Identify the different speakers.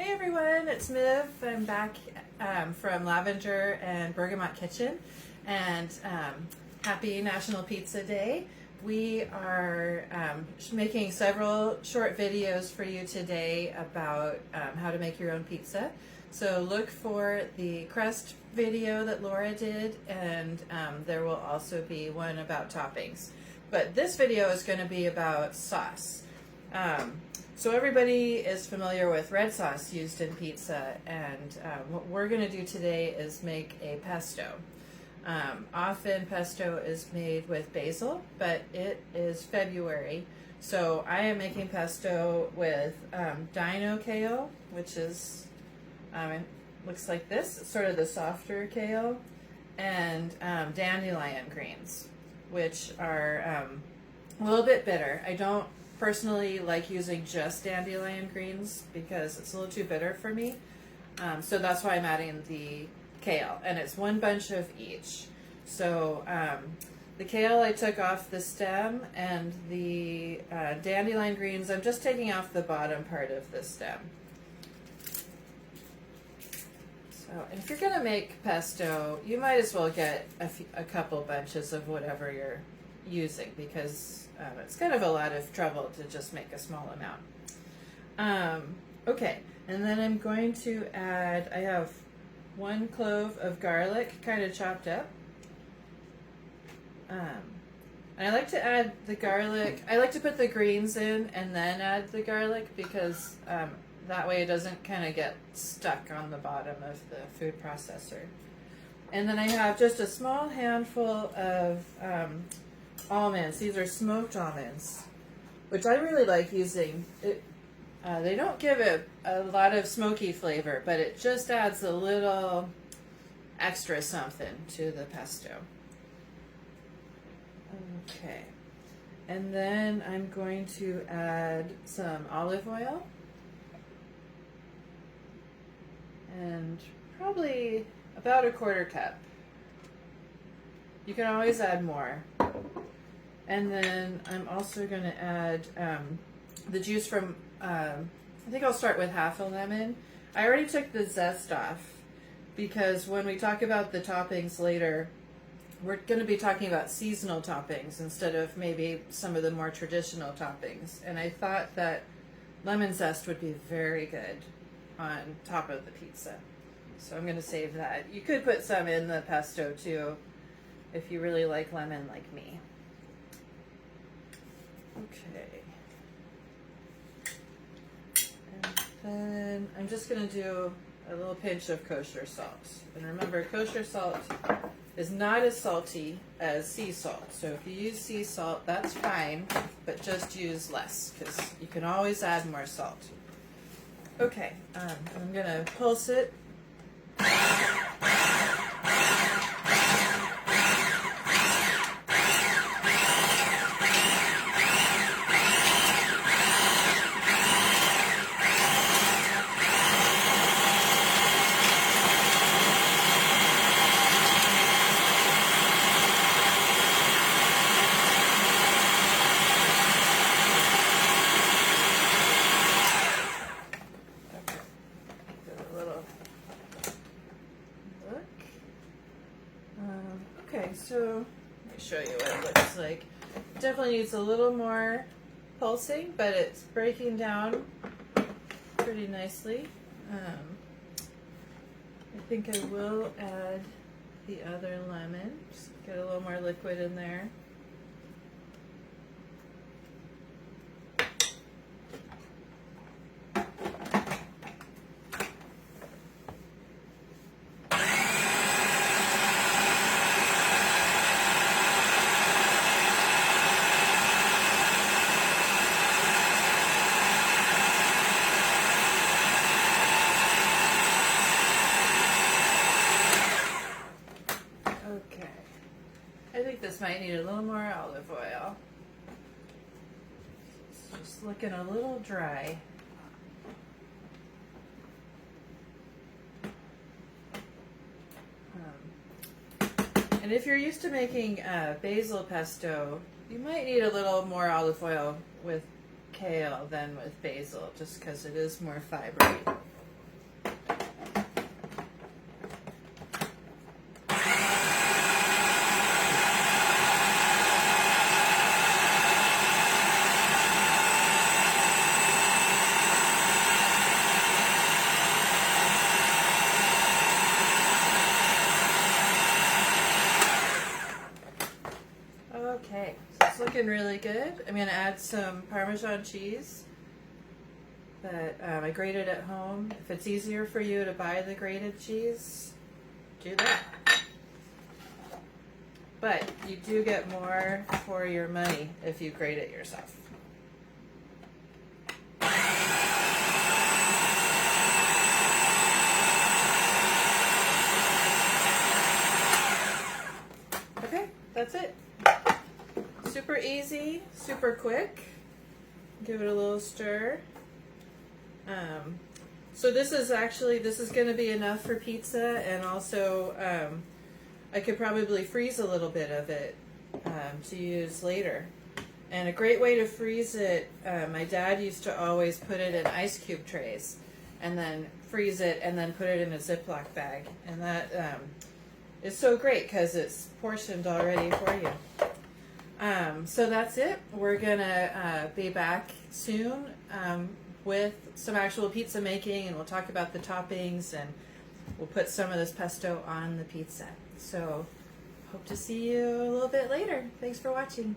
Speaker 1: Hey everyone, it's Miv. I'm back from Lavender and Bergamot Kitchen, and happy National Pizza Day. We are making several short videos for you today about how to make your own pizza. So look for the crust video that Laura did, and there will also be one about toppings. But this video is going to be about sauce. So everybody is familiar with red sauce used in pizza, and what we're going to do today is make a pesto. Often pesto is made with basil, but it is February, so I am making pesto with dino kale, which is looks like this. It's sort of the softer kale, and dandelion greens, which are a little bit bitter. I don't personally like using just dandelion greens because it's a little too bitter for me. So that's why I'm adding the kale, and it's one bunch of each. So the kale I took off the stem, and the dandelion greens I'm just taking off the bottom part of the stem. So, and if you're gonna make pesto, you might as well get a couple bunches of whatever you're using, because it's kind of a lot of trouble to just make a small amount. Okay, and then I'm going to add, I have 1 clove of garlic kind of chopped up. And I like to add the garlic, I like to put the greens in and then add the garlic, because that way it doesn't kind of get stuck on the bottom of the food processor. And then I have just a small handful of almonds. These are smoked almonds, which I really like using. They don't give it a lot of smoky flavor, but it just adds a little extra something to the pesto. Okay, and then I'm going to add some olive oil, and probably about a 1/4 cup. You can always add more. And then I'm also going to add the juice from, I think I'll start with half a lemon. I already took the zest off, because when we talk about the toppings later, we're going to be talking about seasonal toppings instead of maybe some of the more traditional toppings. And I thought that lemon zest would be very good on top of the pizza. So I'm going to save that. You could put some in the pesto too, if you really like lemon like me. Okay. And then I'm just going to do a little pinch of kosher salt. And remember, kosher salt is not as salty as sea salt. So if you use sea salt, that's fine, but just use less, because you can always add more salt. Okay, I'm going to pulse it. Okay, so let me show you what it looks like. It definitely needs a little more pulsing, but it's breaking down pretty nicely. I think I will add the other lemon, just get a little more liquid in there. This might need a little more olive oil. It's just looking a little dry. And if you're used to making basil pesto, you might need a little more olive oil with kale than with basil, just because it is more fibery. looking really good. I'm going to add some Parmesan cheese that I grated at home. If it's easier for you to buy the grated cheese, do that. But you do get more for your money if you grate it yourself. Okay, that's it. Super easy, super quick. Give it a little stir. So this is going to be enough for pizza, and also I could probably freeze a little bit of it to use later. And a great way to freeze it, my dad used to always put it in ice cube trays and then freeze it and then put it in a Ziploc bag. And that is so great because it's portioned already for you. So that's it. We're going to be back soon with some actual pizza making, and we'll talk about the toppings, and we'll put some of this pesto on the pizza. So hope to see you a little bit later. Thanks for watching.